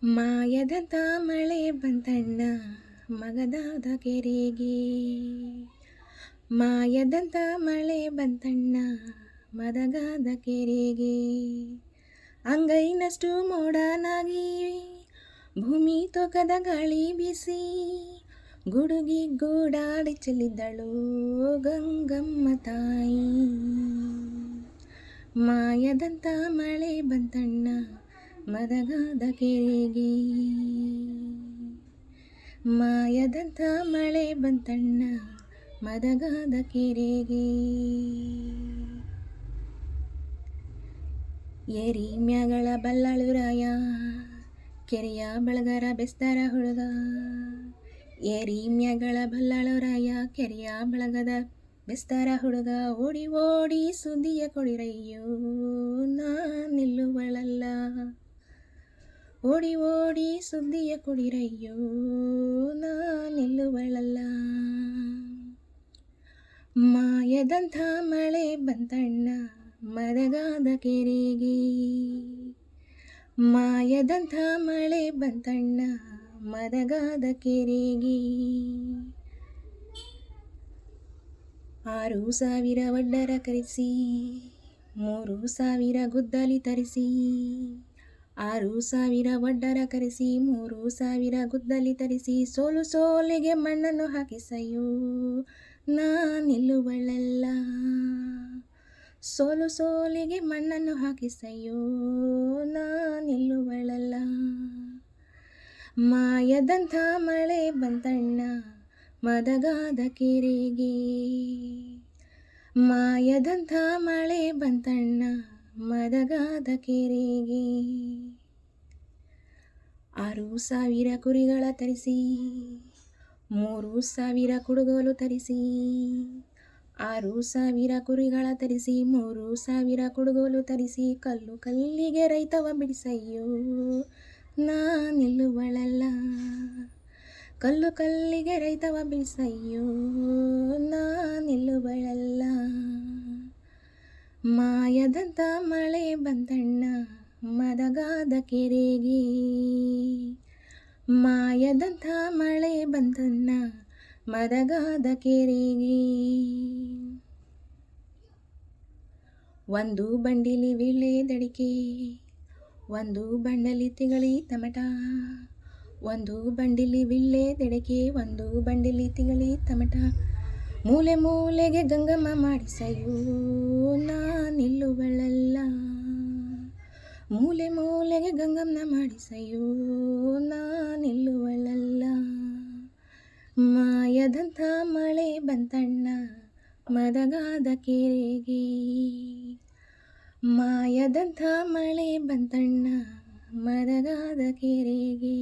ಮಾಯದಂತ ಮಳೆ ಬಂತಣ್ಣ ಮಗದಾದ ಕೆರೆಗೆ. ಮಾಯದಂತ ಮಳೆ ಬಂತಣ್ಣ ಮದಗಾದ ಕೆರೆಗೆ. ಅಂಗೈನಷ್ಟು ಮೋಡನಾಗಿ ಭೂಮಿ ತೊಕದ ಗಾಳಿ ಬೀಸಿ ಗುಡುಗಿ ಗೂಡಾಡಿ ಚೆಲ್ಲಿದ್ದಳು ಗಂಗಮ್ಮ ತಾಯಿ. ಮಾಯದಂತ ಮಳೆ ಬಂತಣ್ಣ ಮದಗಾದ ಕೆರೆಗೆ. ಮಾಯದಂತ ಮಳೆ ಬಂತಣ್ಣ ಮದಗಾದ ಕೆರೆಗೆ. ಏರಿ ಮ್ಯಾಗಳ ಬಲ್ಲಾಳು ರಾಯ ಕೆರೆಯ ಬಳಗರ ಬೆಸ್ತಾರ ಹುಡುಗ. ಏರಿ ಮ್ಯಾಗಳ ಬಲ್ಲಾಳು ರಾಯ ಕೆರೆಯ ಬಳಗದ ಬೆಸ್ತಾರ ಹುಡುಗ. ಓಡಿ ಓಡಿ ಸುದ್ದಿಯ ಕೊಡಿರಯ್ಯೋ ನಾ ನಿಲ್ಲುವಳಲ್ಲ. ಓಡಿ ಓಡಿ ಸುದ್ದಿಯ ಕೊಡಿರಯ್ಯೋ ನಾ ನಿಲ್ಲುವಳಲ್ಲ. ಮಾಯದಂಥ ಮಳೆ ಬಂತಣ್ಣ ಮದಗಾದ ಕೆರೆಗೆ. ಮಾಯದಂಥ ಮಳೆ ಬಂತಣ್ಣ ಮದಗಾದ ಕೆರೆಗೆ. 6,000 ಒಡ್ಡರ ಕರೆಸಿ 3,000 ಗುದ್ದಲಿ ತರಿಸಿ. 6,000 ಒಡ್ಡರ ಕರೆಸಿ 3,000 ಗುದ್ದಲಿ ತರಿಸಿ. ಸೋಲು ಸೋಲಿಗೆ ಮಣ್ಣನ್ನು ಹಾಕಿಸಯ್ಯೋ ನಾ ನಿಲ್ಲುವಳಲ್ಲ. ಸೋಲು ಸೋಲಿಗೆ ಮಣ್ಣನ್ನು ಹಾಕಿಸಯ್ಯೋ ನಾ ನಿಲ್ಲುವಳಲ್ಲ. ಮಾಯದಂಥ ಮಳೆ ಬಂತಣ್ಣ ಮದಗಾದ ಕೆರೆಗೆ. ಮಾಯದಂಥ ಮಳೆ ಬಂತಣ್ಣ ಮದಗಾದ ಕೆರೆಗೆ. 6,000 ಕುರಿಗಳ ತರಿಸಿ 3,000 ಕುಡುಗೋಲು ತರಿಸಿ. 6,000 ಕುರಿಗಳ ತರಿಸಿ 3,000 ಕುಡುಗೋಲು ತರಿಸಿ. ಕಲ್ಲು ಕಲ್ಲಿಗೆ ರೈತವ ಬಿಡಿಸಯ್ಯೋ ನಾ ನಿಲ್ಲುವಳಲ್ಲ. ಕಲ್ಲು ಕಲ್ಲಿಗೆ ರೈತವ ಬಿಡಿಸಯ್ಯೋ ನಾ ನಿಲ್ಲುವಳಲ್ಲ. ಮಾಯದಂಥ ಮಳೆ ಬಂತಣ್ಣ ಮದಗಾದ ಕೆರೆಗೆ. ಮಾಯದಂಥ ಮಳೆ ಬಂತಣ್ಣ ಮದಗಾದ ಕೆರೆಗೆ. ಒಂದು ಬಂಡಿಲಿ ವೀಳ್ಯದಡಿಕೆ, ಒಂದು ಬಂಡಲಿ ತಿಗಳಿ ಟಮಟ. ಒಂದು ಬಂಡಿಲಿ ವೀಳ್ಯದಡಿಕೆ, ಒಂದು ಬಂಡಿಲಿ ತಿಗಳಿ ಟಮಟ. ಮೂಲೆ ಮೂಲೆಗೆ ಗಂಗಮ್ಮ ಮಾಡಿಸಯ್ಯೋ ನಾ ನಿಲ್ಲುವಳಲ್ಲ. ಮೂಲೆ ಮೂಲೆಗೆ ಗಂಗಮ್ಮ ಮಾಡಿಸಯ್ಯೋ ನಾ ನಿಲ್ಲುವಳಲ್ಲ. ಮಾಯದಂಥ ಮಳೆ ಬಂತಣ್ಣ ಮದಗಾದ ಕೆರೆಗೆ. ಮಾಯದಂಥ ಮಳೆ ಬಂತಣ್ಣ ಮದಗಾದ ಕೆರೆಗೆ.